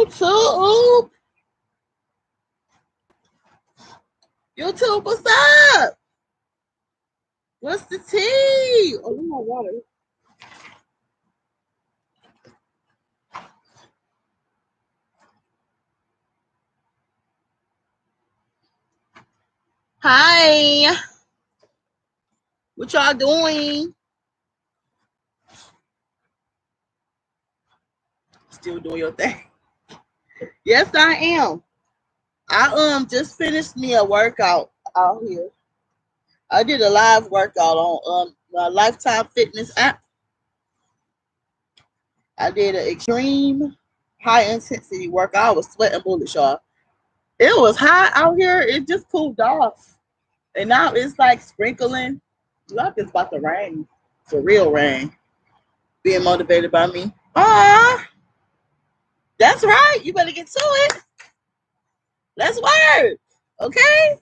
YouTube. YouTube, what's up? What's the tea? Oh, my water. Hi. What y'all doing? Still doing your thing? Yes, I am. I just finished me a workout out here. I did a live workout on my Lifetime Fitness app. I did an extreme high intensity workout. I was sweating bullets, y'all. It was hot out here. It just cooled off. And now it's like sprinkling. Like it's about to rain. It's a real rain. Being motivated by me. That's right. You better get to it. Let's work. Okay?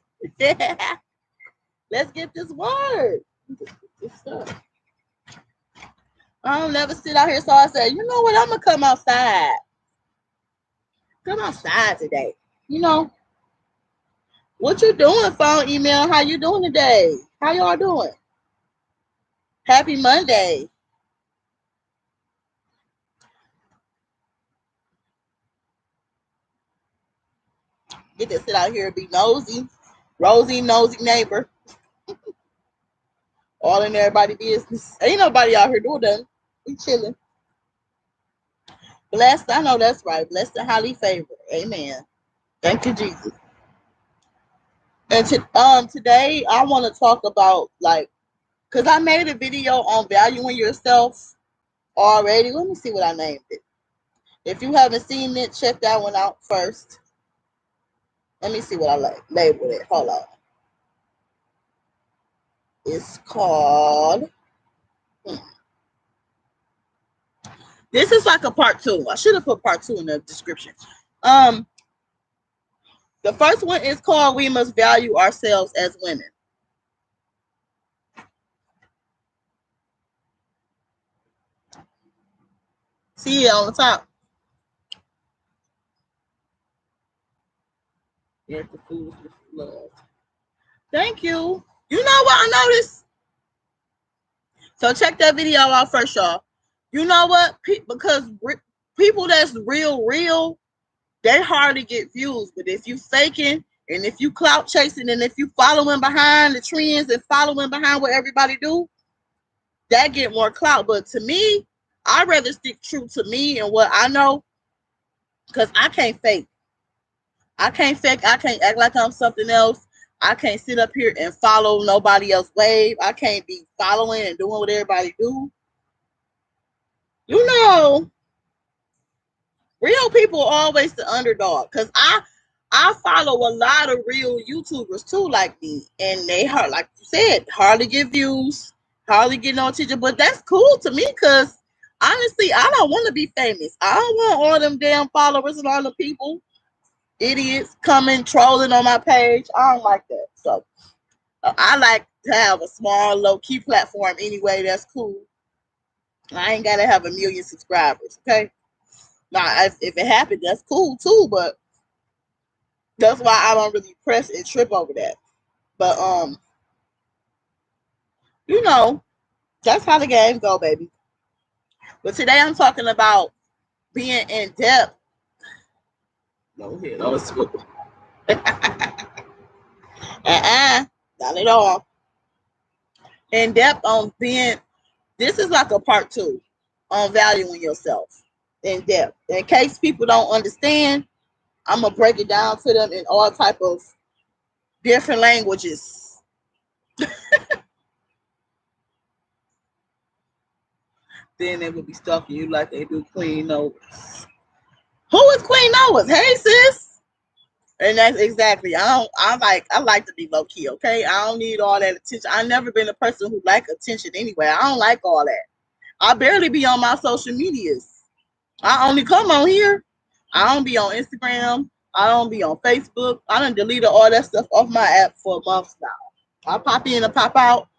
Let's get this work. This stuff. I don't never sit out here, so I said, you know what? I'm going to come outside. Come outside today. You know, what you doing, phone, email? How you doing today? How y'all doing? Happy Monday. Get to sit out here and be nosy. Rosy, nosy neighbor. All in everybody business. Ain't nobody out here doing nothing. We chilling. Blessed, I know that's right. Blessed and highly favored. Amen. Thank you, Jesus. And today I want to talk about because I made a video on valuing yourself already. Let me see what I named it. If you haven't seen it, check that one out first. Let me see what I labeled it. Hold on. It's called. This is like a part 2. I should have put part 2 in the description. The first one is called "We Must Value Ourselves as Women." See it on the top. Yes, the food is love. Thank you. You know what I noticed? So check that video out first, y'all. You know what? Because people that's real, they hardly get views. But if you faking and if you clout chasing and if you following behind the trends and following behind what everybody do, that get more clout. But to me, I'd rather stick true to me and what I know, because I can't fake. I can't fake. I can't act like I'm something else. I can't sit up here and follow nobody else's wave. I can't be following and doing what everybody do. You know, real people are always the underdog. Because I follow a lot of real YouTubers too, like me. And they, like you said, hardly get views, hardly get no attention. But that's cool to me because, honestly, I don't want to be famous. I don't want all them damn followers and all the people, idiots, coming trolling on my page. I don't like that. So I like to have a small, low-key platform anyway. That's cool. I ain't got to have 1 million subscribers, okay? Now, if it happened, that's cool too, but that's why I don't really press and trip over that. But, you know, that's how the game go, baby. But today I'm talking about being in depth. No, here, no, it's good. Not at all. In depth on being, this is like a part 2 on valuing yourself in depth. In case people don't understand, I'm gonna break it down to them in all type of different languages. Then they will be stalking you like they do Queen Nova's. Who is Queen Nova's? Hey sis. And that's exactly. I like to be low key, okay? I don't need all that attention. I've never been a person who like attention anyway. I don't like all that. I barely be on my social medias. I only come on here. I don't be on Instagram. I don't be on Facebook. I done deleted all that stuff off my app for months now. I pop in and pop out.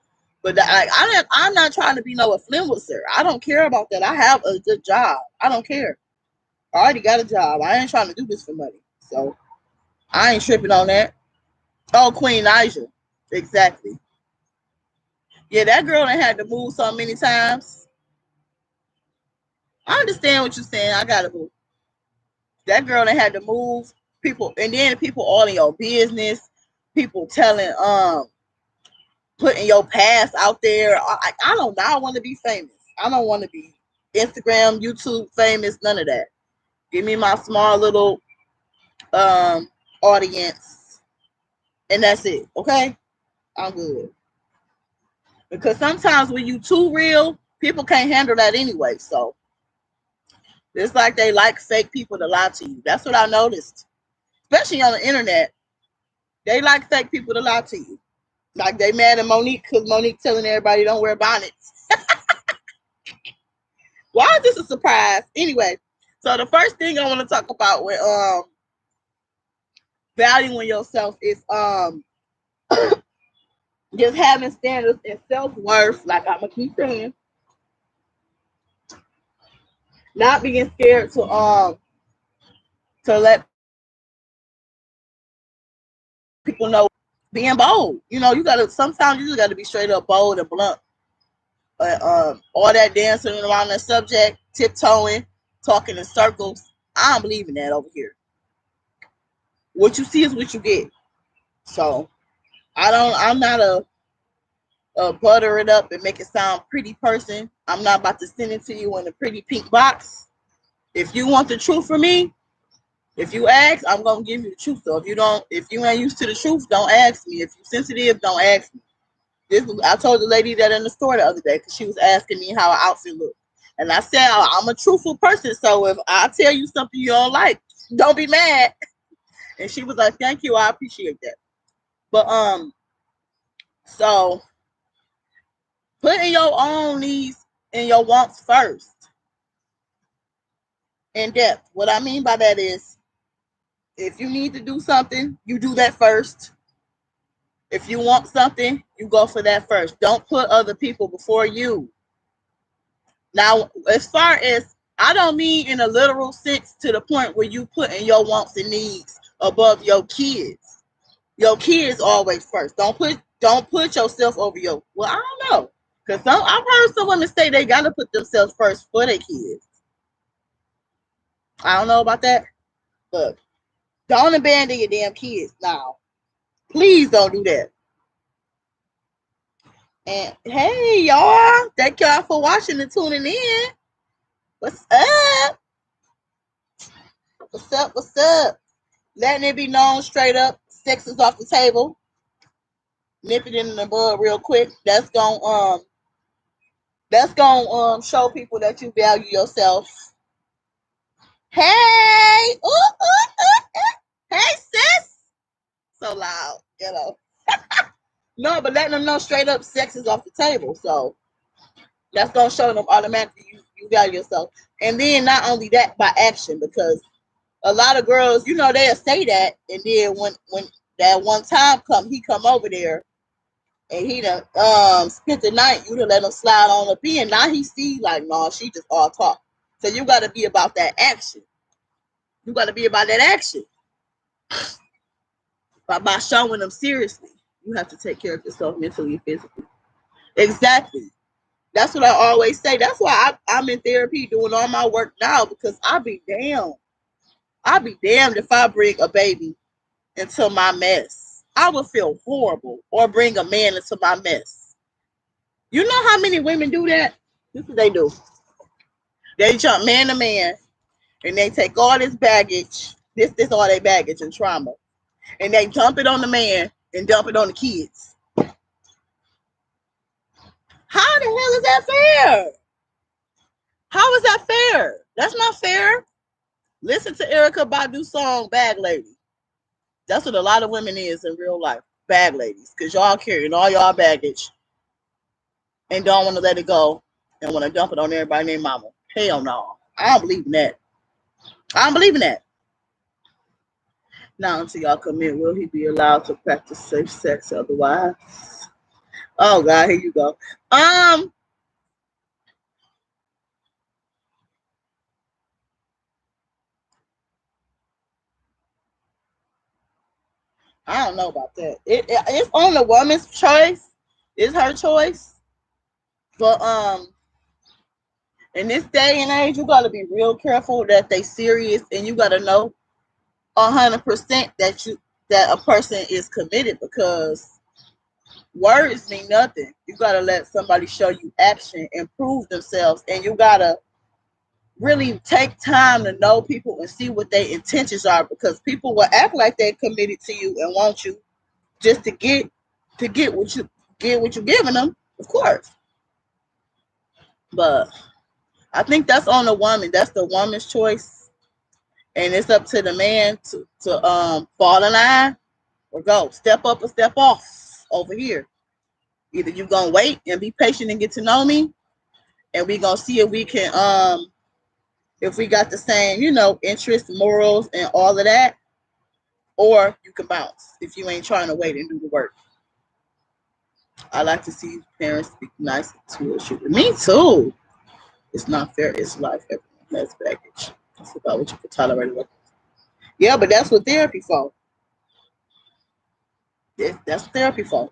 But I'm not trying to be no influencer. I don't care about that. I have a good job. I don't care. I already got a job. I ain't trying to do this for money. So I ain't tripping on that. Oh, Queen Naija. Exactly. Yeah, that girl done had to move so many times. I understand what you're saying. I gotta move. That girl done had to move people, and then people all in your business. People telling, putting your past out there. I don't know. I don't want to be famous. I don't want to be Instagram, YouTube famous. None of that. Give me my small little audience, and that's it. Okay, I'm good. Because sometimes when you too real, people can't handle that anyway. So it's like they like fake people to lie to you. That's what I noticed, especially on the internet. They like fake people to lie to you. Like they mad at Monique because Monique telling everybody don't wear bonnets. Why is this a surprise? Anyway, so the first thing I want to talk about with valuing yourself is just having standards and self-worth, like I'm gonna keep saying, not being scared to let people know, being bold. You know, you gotta sometimes you just gotta be straight up bold and blunt. All that dancing around that subject, tiptoeing, talking in circles. I don't believe in that over here. What you see is what you get. So I'm not a butter it up and make it sound pretty person. I'm not about to send it to you in a pretty pink box. If you want the truth from me, if you ask, I'm gonna give you the truth. So if you ain't used to the truth, don't ask me. If you're sensitive, don't ask me. I told the lady that in the store the other day because she was asking me how her outfit looked. And I said, I'm a truthful person. So if I tell you something you don't like, don't be mad. And she was like, thank you. I appreciate that. But, so putting your own needs and your wants first in depth. What I mean by that is if you need to do something, you do that first. If you want something, you go for that first. Don't put other people before you. Now, as far as I don't mean in a literal sense to the point where you putting your wants and needs above your kids. Your kids always first. Don't put yourself over your. Well, I don't know, because I've heard some women say they gotta put themselves first for their kids. I don't know about that, but don't abandon your damn kids now. Please don't do that. And hey, y'all, thank y'all for watching and tuning in. What's up? What's up? What's up? Letting it be known straight up, sex is off the table. Nip it in the bud real quick. That's gonna show people that you value yourself. Hey, ooh, ooh, ooh, ooh. Hey, sis. So loud, you know. No, but letting them know straight up, sex is off the table. So that's gonna show them automatically you value yourself. And then not only that, by action, because a lot of girls, they'll say that, and then when that one time he come over there and he done spent the night, you done let him slide on up in. Now he see like, no, she just all talk. So you gotta be about that action. You gotta be about that action. By showing them seriously. You have to take care of yourself mentally and physically. Exactly. That's what I always say. That's why I'm in therapy doing all my work now, because I'll be damned. I'll be damned if I bring a baby into my mess. I would feel horrible. Or bring a man into my mess. You know how many women do that? This is what they do. They jump man to man and they take all this baggage. This all their baggage and trauma. And they dump it on the man and dump it on the kids. How the hell is that fair? How is that fair? That's not fair. Listen to Erykah Badu's song Bag Lady. That's what a lot of women is in real life. Bag ladies. Because y'all carrying all y'all baggage and don't want to let it go and want to dump it on everybody named mama. Hell no. I don't believe in that. I don't believe in that. Now until y'all commit, will he be allowed to practice safe sex otherwise? Oh God, here you go. I don't know about that. It's on the woman's choice. It's her choice. But in this day and age, you gotta be real careful that they serious, and you gotta know 100% that a person is committed, because words mean nothing. You gotta let somebody show you action and prove themselves, and you gotta really take time to know people and see what their intentions are, because people will act like they're committed to you and want you just to get what you're giving them, of course. But I think that's on the woman. That's the woman's choice, and it's up to the man to fall in line or go step up or step off over here. Either you gonna wait and be patient and get to know me, and we gonna see if we can if we got the same, interests, morals, and all of that, or you can bounce if you ain't trying to wait and do the work. I like to see parents speak nice to their children. Me too. It's not fair. It's life. Everyone has baggage. It's about what you can tolerate. Yeah, but that's what therapy for. That's what therapy for.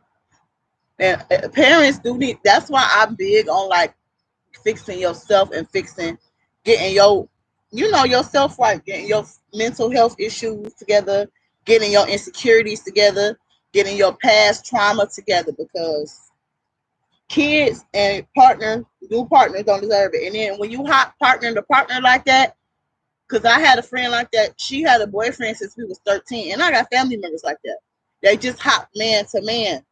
And parents do need. That's why I'm big on like fixing yourself and fixing, getting yourself right, getting your mental health issues together, getting your insecurities together, getting your past trauma together, because kids and new partners don't deserve it. And then when you hot partner to partner like that, because I had a friend like that, she had a boyfriend since we was 13, and I got family members like that. They just hop man to man.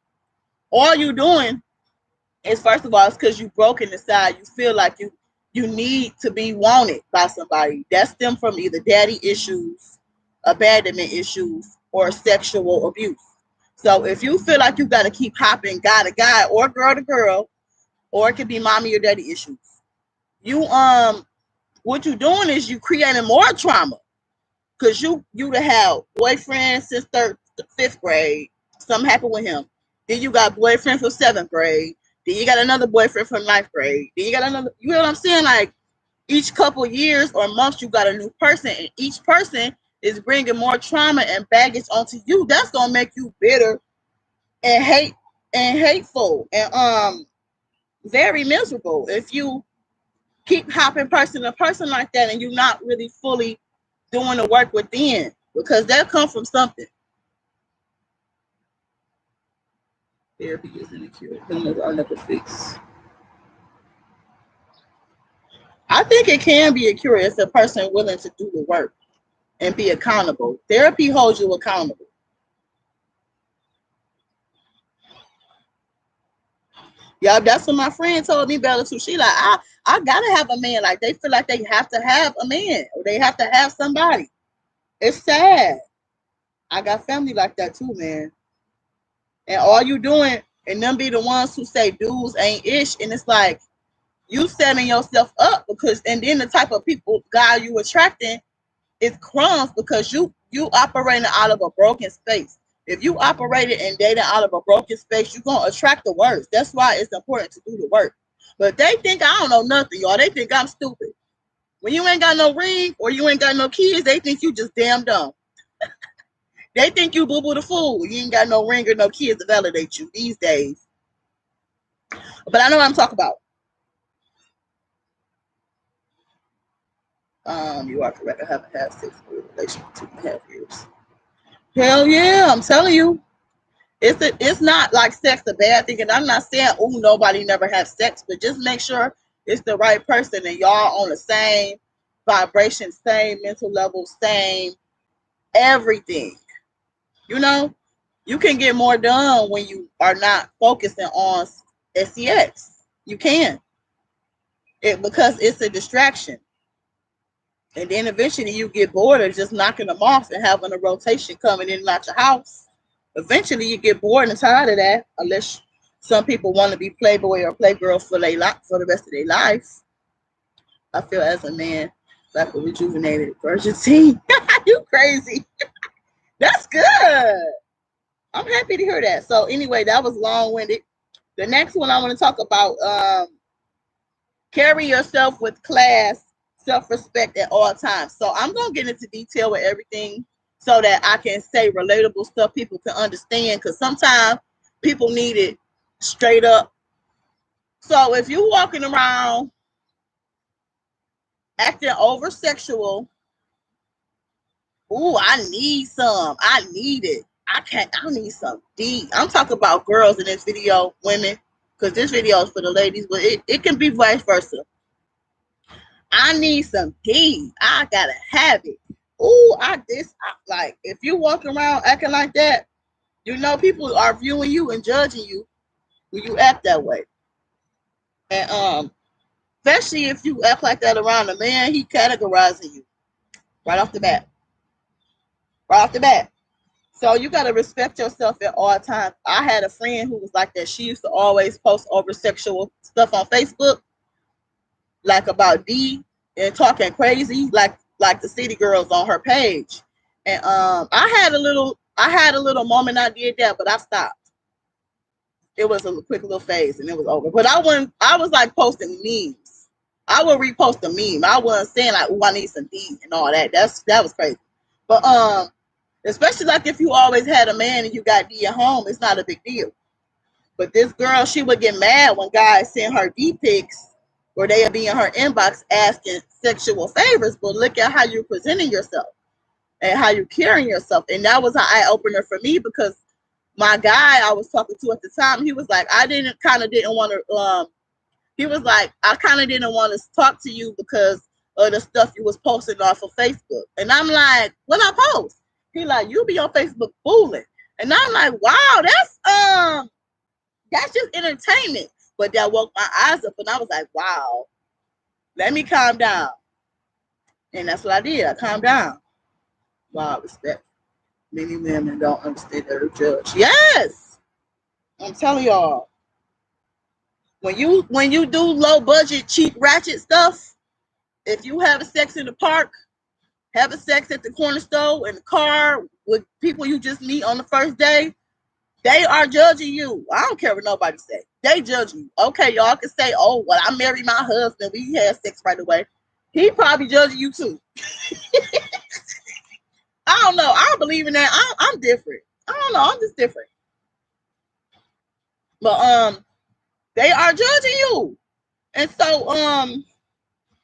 All you doing is, first of all, it's because you broken inside. You feel like you need to be wanted by somebody. That's them from either daddy issues, abandonment issues, or sexual abuse. So if you feel like you got to keep hopping guy to guy or girl to girl, or it could be mommy or daddy issues, you what you doing is you creating more trauma, because you to have boyfriend since fifth grade. Something happened with him. Then you got boyfriend from seventh grade. Then you got another boyfriend from ninth grade. Then you got another. You know what I'm saying? Like each couple years or months, you got a new person, and each person is bringing more trauma and baggage onto you. That's gonna make you bitter and hateful and very miserable if you keep hopping person to person like that, and you're not really fully doing the work within, because that come from something. Therapy isn't a cure. Illness are never fixed. I think it can be a cure if the person willing to do the work and be accountable. Therapy holds you accountable. Yeah, that's what my friend told me, Bella, too. She like, I gotta have a man. Like they feel like they have to have a man or they have to have somebody. It's sad. I got family like that too, man. And all you doing, and them be the ones who say dudes ain't ish, and it's like you setting yourself up, because and then the type of people guy you attracting is crumbs, because you operating out of a broken space. If you operated and dating out of a broken space, you're gonna attract the worst. That's why it's important to do the work. But they think I don't know nothing, y'all. They think I'm stupid. When you ain't got no ring or you ain't got no kids, they think you just damn dumb. They think you boo boo the fool. You ain't got no ring or no kids to validate you these days. But I know what I'm talking about. You are correct. I haven't had sex for a relationship for 2.5 years. Hell yeah, I'm telling you. It's not like sex a bad thing, and I'm not saying nobody never has sex, but just make sure it's the right person and y'all on the same vibration, same mental level, same everything. You know, you can get more done when you are not focusing on sex. You can because it's a distraction, and then eventually you get bored of just knocking them off and having a rotation coming in and out your house. Eventually you get bored and tired of that, unless some people want to be playboy or playgirl for for the rest of their life. I feel as a man like a rejuvenated virginity. You crazy. That's good. I'm happy to hear that. So anyway, that was long-winded. The next one I want to talk about, carry yourself with class, self-respect at all times. So I'm gonna get into detail with everything so that I can say relatable stuff people can understand. Because sometimes people need it straight up. So if you walking around acting over sexual, ooh, I need some. I need it. I need some D. I'm talking about girls in this video, women, because this video is for the ladies, but it can be vice versa. I need some D. I gotta have it. Ooh, like if you walk around acting like that, you know people are viewing you and judging you when you act that way. And especially if you act like that around a man, he categorizing you right off the bat. Right off the bat. So you gotta respect yourself at all times. I had a friend who was like that. She used to always post over sexual stuff on Facebook, like about D and talking crazy, like the city girls on her page. And I had a little moment I did that, but I stopped. It was a quick little phase and it was over. But I was like posting memes. I would repost a meme. I wasn't saying like, oh, I need some D and all that. That was crazy. But especially like if you always had a man and you got D at home, it's not a big deal. But this girl, she would get mad when guys send her D pics or they'll be in her inbox asking sexual favors. But look at how you're presenting yourself and how you're carrying yourself. And that was an eye opener for me, because my guy I was talking to at the time, he was like, I didn't want to, he was like, I kind of didn't want to talk to you because of the stuff you was posting off of Facebook. And I'm like, what I post? He like, you be on Facebook fooling. And I'm like, wow, that's just entertainment. But that woke my eyes up and I was like, wow, let me calm down. And that's what I did. I calmed down. Wow, respect. Many women don't understand their judge. Yes, I'm telling y'all. When you do low budget, cheap, ratchet stuff, if you have sex in the park, having sex at the corner store, in the car, with people you just meet on the first day, they are judging you. I don't care what nobody say. They judge you. Okay, y'all can say, oh, well, I married my husband. We had sex right away. He probably judging you too. I don't know. I don't believe in that. I'm different. I don't know. I'm just different. But they are judging you. And so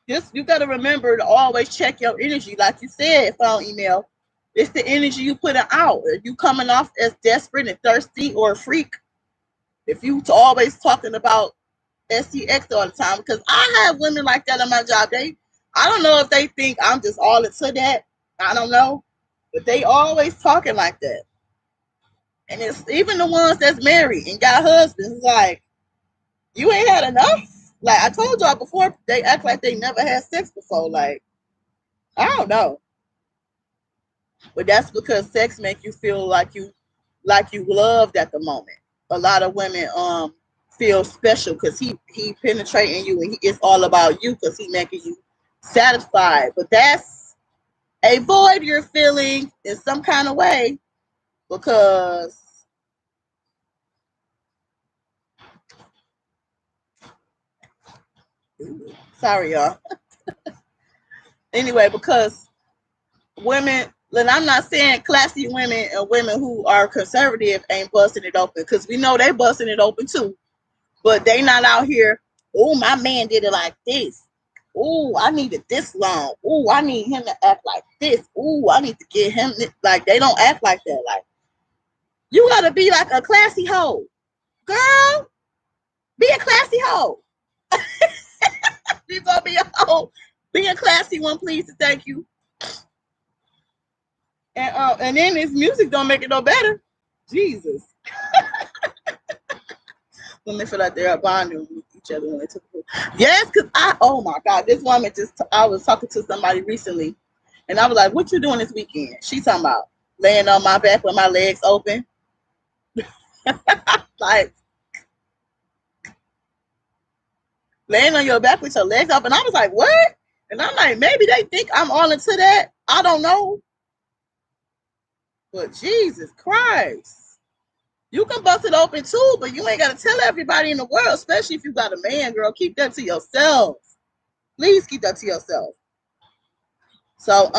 just you gotta remember to always check your energy. Like you said, phone email. It's the energy you put out. If you coming off as desperate and thirsty or a freak, if you always talking about STX all the time, because I have women like that on my job. I don't know if they think I'm just all into that. I don't know. But they always talking like that. And it's even the ones that's married and got husbands, like, you ain't had enough? Like I told y'all before, they act like they never had sex before. Like, I don't know. But that's because sex make you feel like you loved at the moment. A lot of women feel special because he penetrating you and it's all about you because he making you satisfied. But that's a void you're feeling in some kind of way, because sorry y'all. Anyway, because women, and I'm not saying classy women and women who are conservative ain't busting it open, because we know they busting it open too. But they not out here, oh, my man did it like this. Oh, I need it this long. Oh, I need him to act like this. Oh, I need to get him this. Like, they don't act like that. Like, you gotta be like a classy hoe. Girl, be a classy hoe. You gonna be a hoe. Be a classy one, please, and thank you. And then this music don't make it no better. Jesus. Women feel like they're bonding with each other when they took food. Yes, because oh my God, this woman I was talking to somebody recently, and I was like, what you doing this weekend? She talking about laying on my back with my legs open. Like, laying on your back with your legs open. I was like, what? And I'm like, maybe they think I'm all into that. I don't know. But Jesus Christ. You can bust it open too, but you ain't got to tell everybody in the world, especially if you got a man, girl. Keep that to yourself. Please keep that to yourself. So,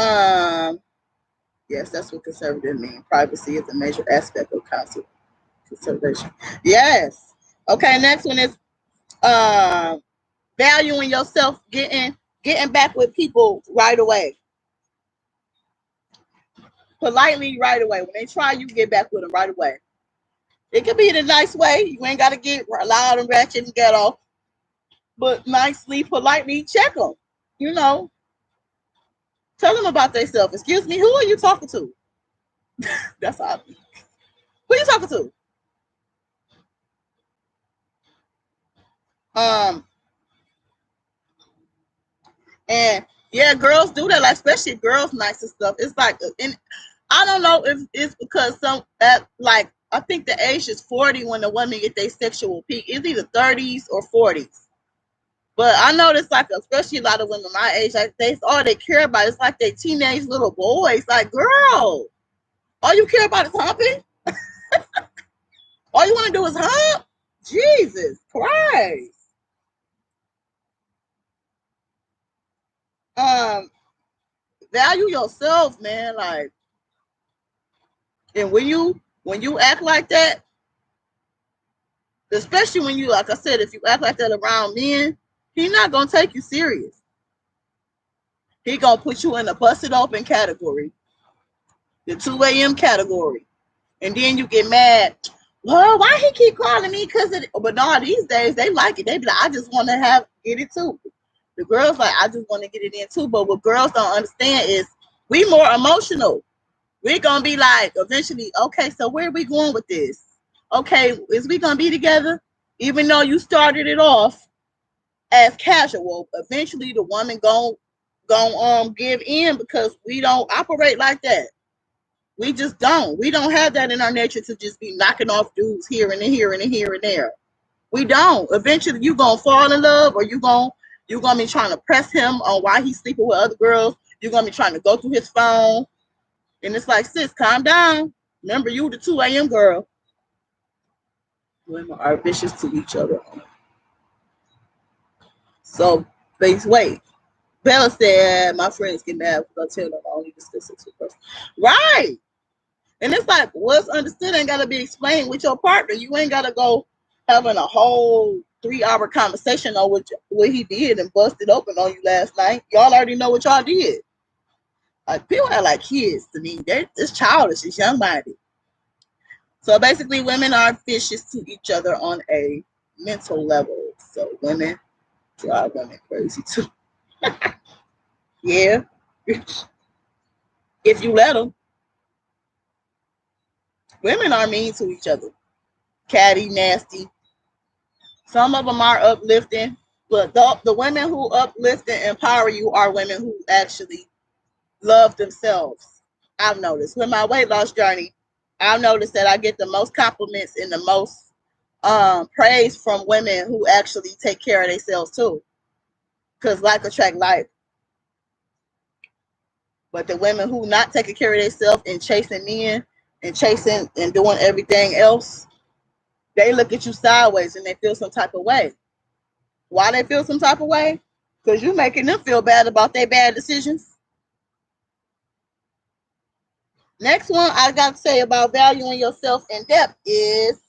Yes, that's what conservative means. Privacy is a major aspect of conservation. Yes. Okay, next one is valuing yourself, getting back with people right away. Politely right away. When they try, you get back with them right away. It could be in a nice way. You ain't got to get loud and ratchet and ghetto, but nicely, politely check them. You know, tell them about themselves. Excuse me, who are you talking to? That's all. Who are you talking to? Um, and yeah, girls do that, like especially girls nice and stuff. It's like, and I don't know if it's because some at like I think the age is 40 when the women get their sexual peak. It's either 30s or 40s. But I noticed, like, especially a lot of women my age, like, all they care about is like they teenage little boys. Like, girl, all you care about is humping? All you want to do is hump? Jesus Christ. Um, value yourself, man. Like, and when you act like that, especially when you, like I said, if you act like that around men, he's not gonna take you serious. He gonna put you in the busted open category, the 2 a.m. category. And then you get mad. Well, why he keep calling me? But no, these days they like it. They be like, I just want to get it too. The girls like, I just want to get it in too. But what girls don't understand is we more emotional. We're gonna be like, eventually, okay, so where are we going with this? Okay, is we gonna be together? Even though you started it off as casual, eventually the woman gon' give in because we don't operate like that. We just don't. We don't have that in our nature to just be knocking off dudes here and here and here and there. We don't. Eventually, you gonna fall in love, or you gonna be trying to press him on why he's sleeping with other girls. You're gonna be trying to go through his phone, and it's like, sis, calm down. Remember, you the 2 a.m. girl. Women are vicious to each other. So, please wait. Bella said, my friends get mad because I tell them I only discuss it with person. Right. And it's like, what's understood ain't got to be explained with your partner. You ain't got to go having a whole 3-hour conversation on what he did and busted open on you last night. Y'all already know what y'all did. Like, people are like kids to me. It's childish. It's young-minded. So basically, women are vicious to each other on a mental level. So women drive women crazy too. Yeah. If you let them. Women are mean to each other. Catty, nasty. Some of them are uplifting, but the women who uplift and empower you are women who actually love themselves. I've noticed with my weight loss journey, I've noticed that I get the most compliments and the most praise from women who actually take care of themselves too. Because like attract like. But the women who not taking care of themselves and chasing men and chasing and doing everything else, they look at you sideways and they feel some type of way. Why they feel some type of way? Because you making them feel bad about their bad decisions. Next one I got to say about valuing yourself in depth is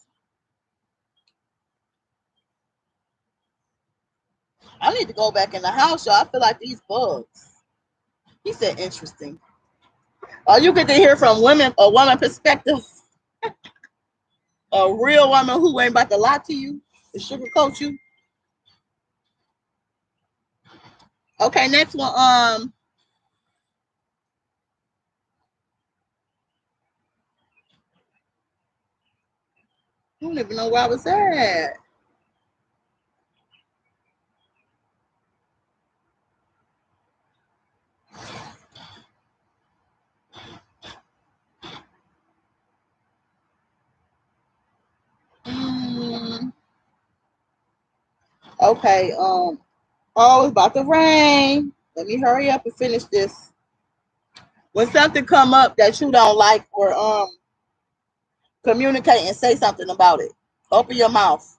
I need to go back in the house, y'all. I feel like these bugs. He said interesting. You get to hear from a woman perspective, a real woman who ain't about to lie to you, to sugarcoat you. Okay, next one. I don't even know where I was at. Okay. Oh, it's about to rain. Let me hurry up and finish this. When something come up that you don't like, or communicate and say something about it. Open your mouth.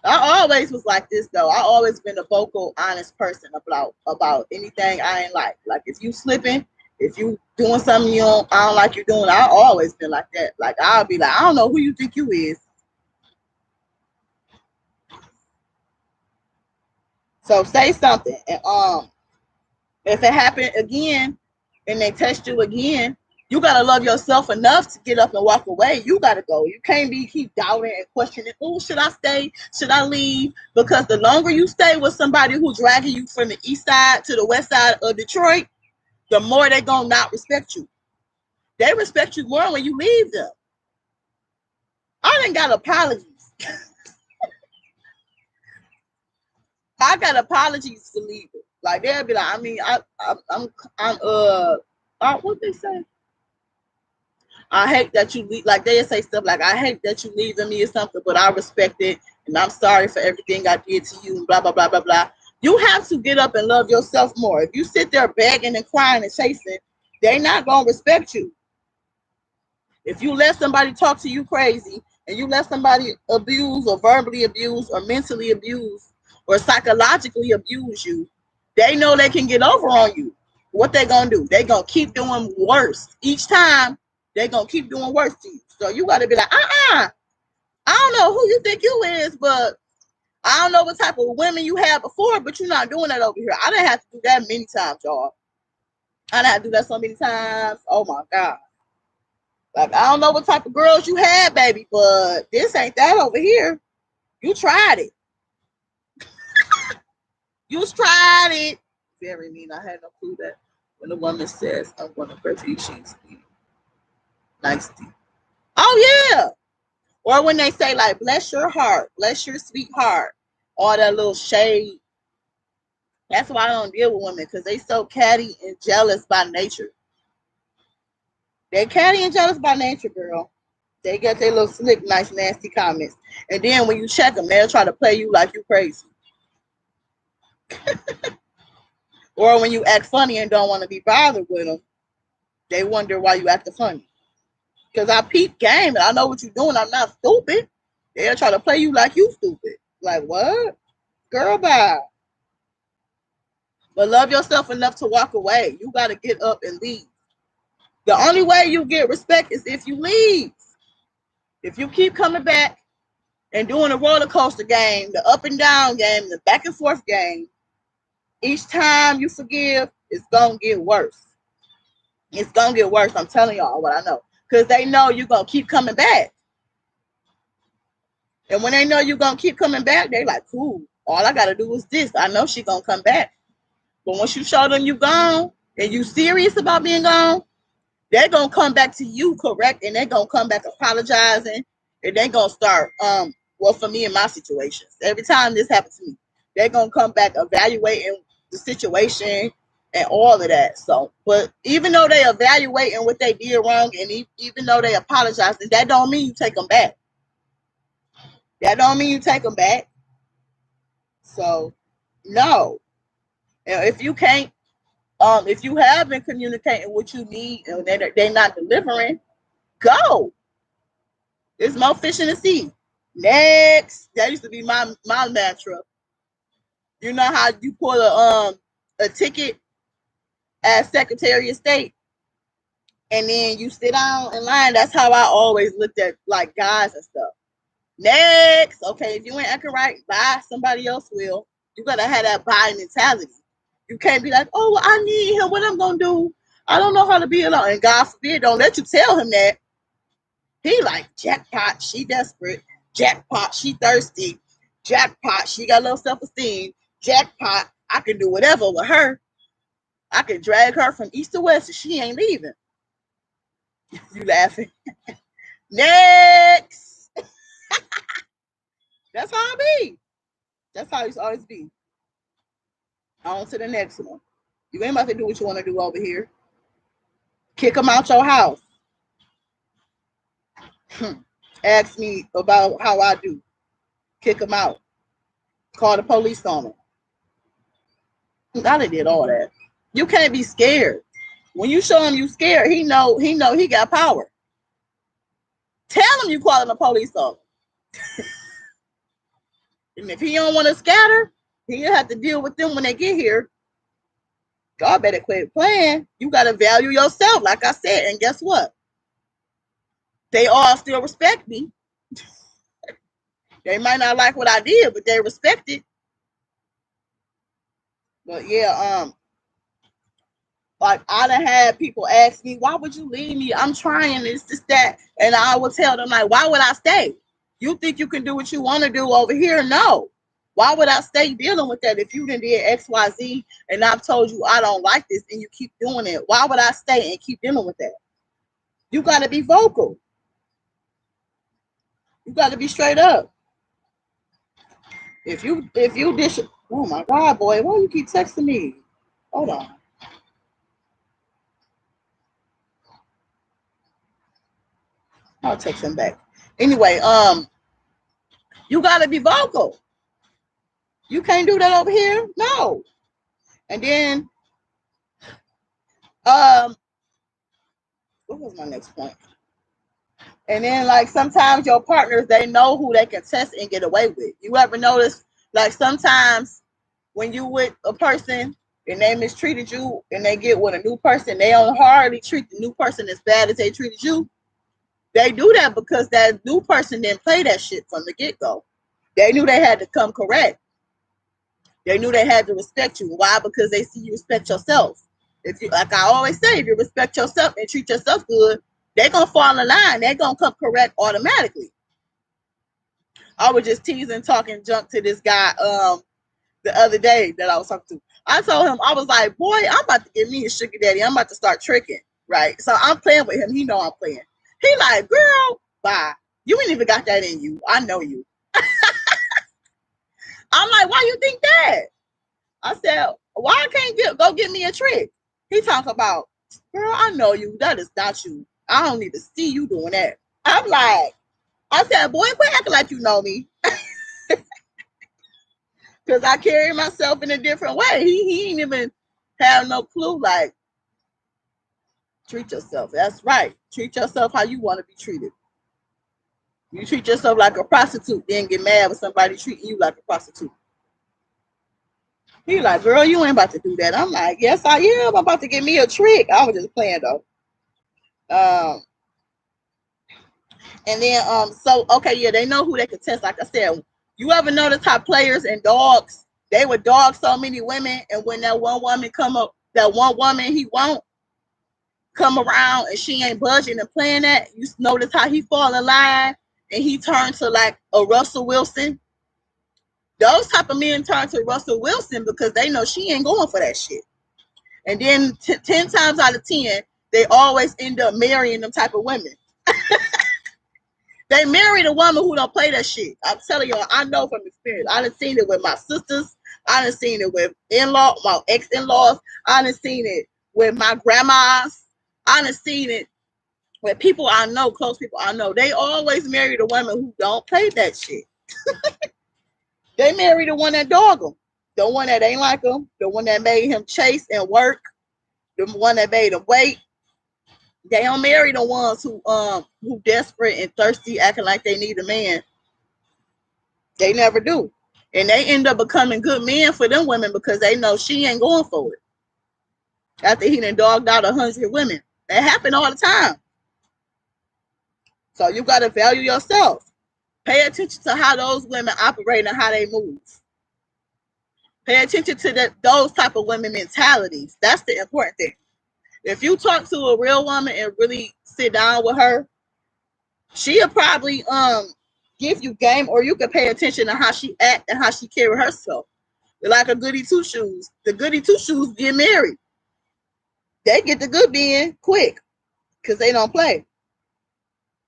I always was like this though. I always been a vocal, honest person about anything I ain't like. Like if you slipping If you doing something I don't like you doing, I always been like that. Like I'll be like, I don't know who you think you is. So say something, and if it happened again, and they test you again, you gotta love yourself enough to get up and walk away. You gotta go. You can't be keep doubting and questioning. Oh, should I stay? Should I leave? Because the longer you stay with somebody who's dragging you from the east side to the west side of Detroit, the more they gonna not respect you. They respect you more when you leave them. I done got apologies. I got apologies for leaving. Like they'll be like, I mean, I'm what they say? I hate that you leave. Like they say stuff like, I hate that you leaving me or something, but I respect it, and I'm sorry for everything I did to you, and blah blah blah blah blah. You have to get up and love yourself more. If you sit there begging and crying and chasing, they not gonna respect you. If you let somebody talk to you crazy, and you let somebody abuse or verbally abuse or mentally abuse or psychologically abuse you, they know they can get over on you. What they gonna do? They gonna keep doing worse. Each time they gonna keep doing worse to you. So you gotta be like, I don't know who you think you is, but I don't know what type of women you had before, but you're not doing that over here. I didn't have to do that many times, y'all. I didn't have to do that so many times. Oh my God. Like, I don't know what type of girls you had, baby, but this ain't that over here. You tried it. You tried it. Very mean. I had no clue that when a woman says, I'm going to break you, she's nice to you. Oh, yeah. Or when they say, like, bless your heart, bless your sweet heart, all that little shade. That's why I don't deal with women, because they so catty and jealous by nature. They're catty and jealous by nature, girl. They get their little slick, nice, nasty comments. And then when you check them, they'll try to play you like you crazy. Or when you act funny and don't want to be bothered with them, they wonder why you acting funny. Because I peep game and I know what you're doing. I'm not stupid. They'll try to play you like you stupid. Like, what? Girl, bye. But love yourself enough to walk away. You got to get up and leave. The only way you get respect is if you leave. If you keep coming back and doing a roller coaster game, the up and down game, the back and forth game, each time you forgive, it's going to get worse. It's going to get worse. I'm telling y'all what I know. Because they know you're going to keep coming back. And when they know you're going to keep coming back, they like, cool. All I got to do is this. I know she's going to come back. But once you show them you gone and you serious about being gone, they're going to come back to you, correct? And they're going to come back apologizing. And they're going to start, well, for me in my situations, every time this happens to me, they're going to come back evaluating the situation and all of that. So, but even though they evaluating what they did wrong and even though they apologizing, that don't mean you take them back. That don't mean you take them back. So, no. And if you can't, if you have been communicating what you need and they're not delivering, go. There's more fish in the sea. Next. That used to be my mantra. You know how you pull a ticket as Secretary of State and then you sit down in line? That's how I always looked at like guys and stuff. Next. Okay, if you ain't acting right, bye. Somebody else will. You gotta have that buy mentality. You can't be like, oh, well, I need him. What I'm gonna do? I don't know how to be alone. And God forbid, don't let you tell him that. He like, jackpot, she desperate. Jackpot, she thirsty. Jackpot, she got low self-esteem. Jackpot, I can do whatever with her. I can drag her from east to west and she ain't leaving. You laughing? Next. That's how I be. That's how it's always be. On to the next one. You ain't about to do what you want to do over here. Kick them out your house. Ask me about how I do. Kick them out. Call the police on them. I done did all that. You can't be scared. When you show him you scared, he know he got power. Tell him you calling the police on him. And if he don't want to scatter, he'll have to deal with them when they get here. Y'all better quit playing. You got to value yourself, like I said. And guess what? They all still respect me. They might not like what I did, but they respect it. But yeah, like I done had people ask me, why would you leave me? I'm trying this, that. And I would tell them, like, why would I stay? You think you can do what you want to do over here? No. Why would I stay dealing with that if you done did X, Y, Z and I've told you I don't like this and you keep doing it? Why would I stay and keep dealing with that? You got to be vocal. You got to be straight up. If you dish, oh my God, boy, why you keep texting me? Hold on. I'll text him back. Anyway, you gotta be vocal. You can't do that over here. No. And then, what was my next point? And then, like, sometimes your partners, they know who they can test and get away with. You ever notice, like, sometimes when you with a person and they mistreated you and they get with a new person, they don't hardly treat the new person as bad as they treated you. They do that because that new person didn't play that shit from the get-go. They knew they had to come correct. They knew they had to respect you. Why? Because they see you respect yourself. If you, like I always say, if you respect yourself and treat yourself good, they're gonna fall in line. They're gonna come correct automatically. I was just teasing, talking junk to this guy the other day that I was talking to. I told him, I was like, boy, I'm about to get me a sugar daddy. I'm about to start tricking, right? So I'm playing with him. He know I'm playing. He like, girl, bye. You ain't even got that in you. I know you. I'm like, why you think that? I said, why I can't go get me a trick? He talk about, girl, I know you. That is not you. I don't need to see you doing that. I'm like, I said, boy, quit acting like you know me. Because I carry myself in a different way. He ain't even have no clue. Like, treat yourself. That's right. Treat yourself how you want to be treated. You treat yourself like a prostitute, then get mad with somebody treating you like a prostitute. He like, girl, you ain't about to do that. I'm like, yes, I am. I'm about to give me a trick. I was just playing though. And then so okay, yeah, they know who they could test. Like I said, you ever notice how players and dogs, they would dog so many women, and when that one woman come up, that one woman he won't come around and she ain't budging and playing that, you notice how he fall in line and he turned to like a Russell Wilson. Those type of men turn to Russell Wilson because they know she ain't going for that shit. And then 10 times out of 10, they always end up marrying them type of women. They married a woman who don't play that shit. I'm telling y'all, I know from experience. I done seen it with my sisters. I done seen it with my ex-in-laws. I done seen it with my grandmas. I done seen it with people I know, close people I know. They always marry the women who don't play that shit. They marry the one that dog them. The one that ain't like him. The one that made him chase and work. The one that made him wait. They don't marry the ones who desperate and thirsty, acting like they need a man. They never do. And they end up becoming good men for them women because they know she ain't going for it. After he done dogged out 100 women. That happen all the time. So you got to value yourself. Pay attention to how those women operate and how they move. Pay attention to those type of women mentalities. That's the important thing. If you talk to a real woman and really sit down with her, she'll probably give you game, or you can pay attention to how she act and how she carry herself. Like a goody two shoes. The goody two shoes get married. They get the good being quick because they don't play.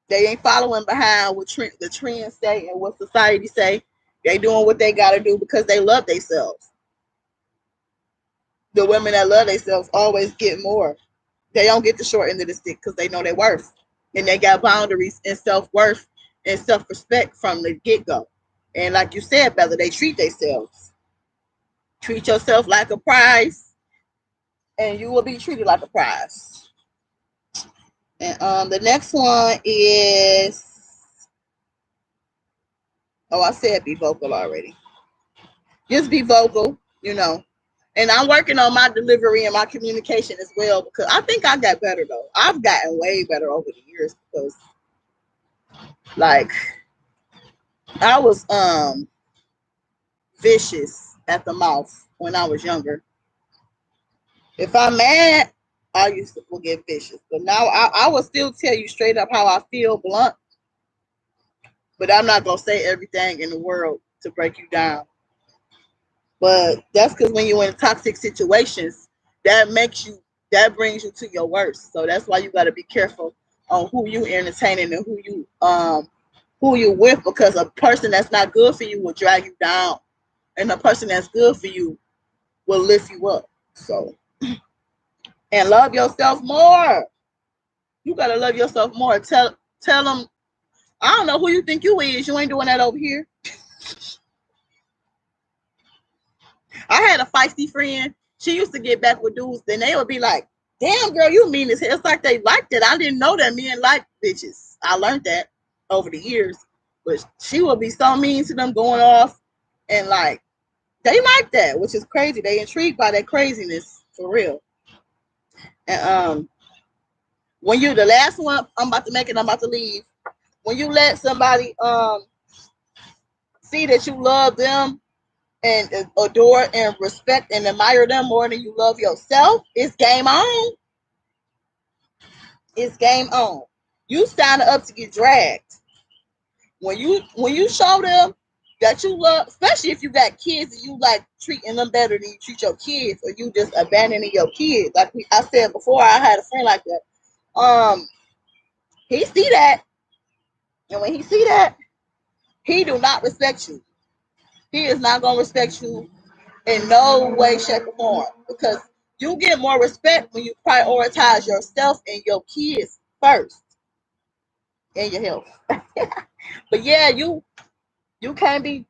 They ain't following behind what the trends say and what society say. They doing what they got to do because they love themselves. The women that love themselves always get more. They don't get the short end of the stick because they know their worth. And they got boundaries and self-worth and self-respect from the get-go. And like you said, Bella, they treat themselves. Treat yourself like a prize, and you will be treated like a prize. And the next one is, I said be vocal already. Just be vocal, And I'm working on my delivery and my communication as well, because I think I got better though. I've gotten way better over the years, because like I was vicious at the mouth when I was younger. If I'm mad, I used to get vicious. But now I will still tell you straight up how I feel, blunt, but I'm not gonna say everything in the world to break you down. But that's because when you're in toxic situations, that makes you that brings you to your worst. So that's why you gotta be careful on who you entertaining and who you with, because a person that's not good for you will drag you down. And a person that's good for you will lift you up. So, and love yourself more. You gotta love yourself more. Tell them, I don't know who you think you is. You ain't doing that over here. I had a feisty friend. She used to get back with dudes, then they would be like, "Damn, girl, you mean as hell." It's like they liked it. I didn't know that men like bitches. I learned that over the years. But she would be so mean to them, going off, and like they like that, which is crazy. They intrigued by that craziness for real. And when you're the last one, I'm about to make it. I'm about to leave. When you let somebody see that you love them and adore and respect and admire them more than you love yourself, it's game on. It's game on. You sign up to get dragged. When you show them that you love, especially if you got kids and you like treating them better than you treat your kids, or you just abandoning your kids. Like I said before, I had a friend like that. He see that, and when he see that, he do not respect you. He is not gonna respect you in no way, shape, or form, because you get more respect when you prioritize yourself and your kids first, and your health. But yeah, you can't be.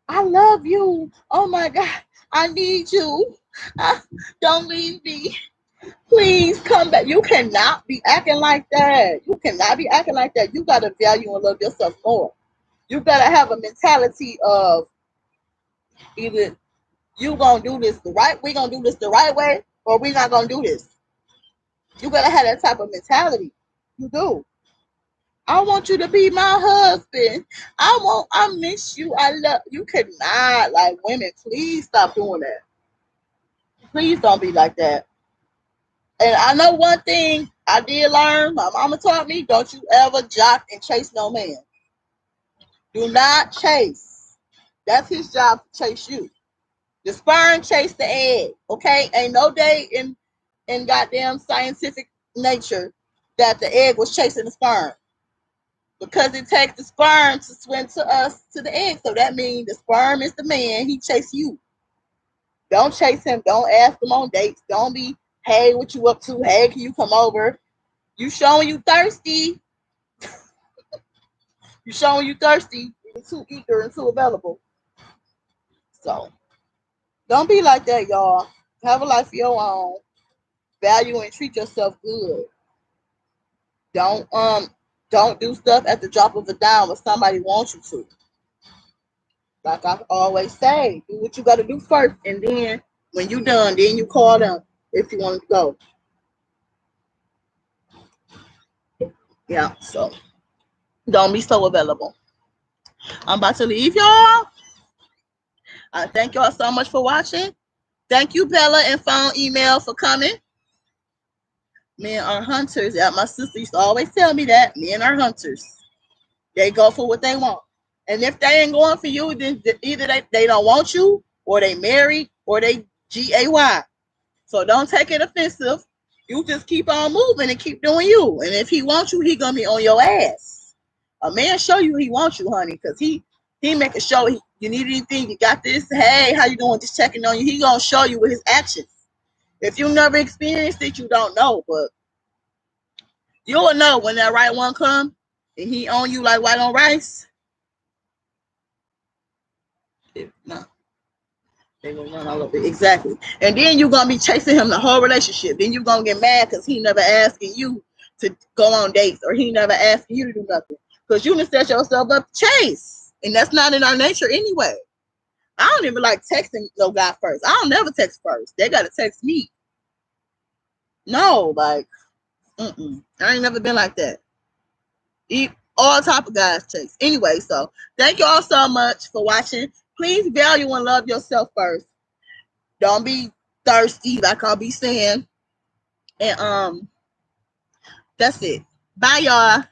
I love you. Oh my God, I need you. Don't leave me. Please come back. You cannot be acting like that. You cannot be acting like that. You gotta value and love yourself more. You gotta have a mentality of either you gonna do this the right, we gonna do this the right way, or we not gonna do this. You gotta have that type of mentality. You do. I want you to be my husband. I miss you. I love you. Cannot, like, women, please stop doing that. Please don't be like that. And I know one thing I did learn, my mama taught me, don't you ever jock and chase no man. Do not chase. That's his job to chase you. The sperm chase the egg. Okay? Ain't no day in goddamn scientific nature that the egg was chasing the sperm. Because it takes the sperm to swim to us to the egg. So that means the sperm is the man, he chase you. Don't chase him. Don't ask him on dates. Don't be, hey, what you up to? Hey, can you come over? You showing you thirsty. You showing you thirsty. You're too eager and too available. So don't be like that, y'all. Have a life of your own. Value and treat yourself good. Don't don't do stuff at the drop of a dime if somebody wants you to. Like I always say, do what you gotta do first, and then when you done, then you call them if you want to go. Yeah, so don't be so available. I'm about to leave y'all. I thank y'all so much for watching. Thank you, Bella and Phone Email, for coming. Men are hunters. Yeah, my sister used to always tell me that. Men are hunters. They go for what they want. And if they ain't going for you, then either they don't want you, or they married, or they GAY. So don't take it offensive. You just keep on moving and keep doing you. And if he wants you, he gonna be on your ass. A man show you he wants you, honey, because he making sure you need anything, you got this. Hey, how you doing? Just checking on you. He gonna show you with his actions. If you never experienced it, you don't know. But you will know when that right one come and he on you like white on rice. If not, they gonna run all over it. Exactly. And then you're gonna be chasing him the whole relationship. Then you're gonna get mad because he never asking you to go on dates, or he never asking you to do nothing. Because you done set yourself up to chase. And that's not in our nature anyway. I don't even like texting no guy first. I don't never text first. They gotta text me. No, like, I ain't never been like that. All type of guys text. Anyway, so thank you all so much for watching. Please value and love yourself first. Don't be thirsty, like I'll be saying. And that's it. Bye, y'all.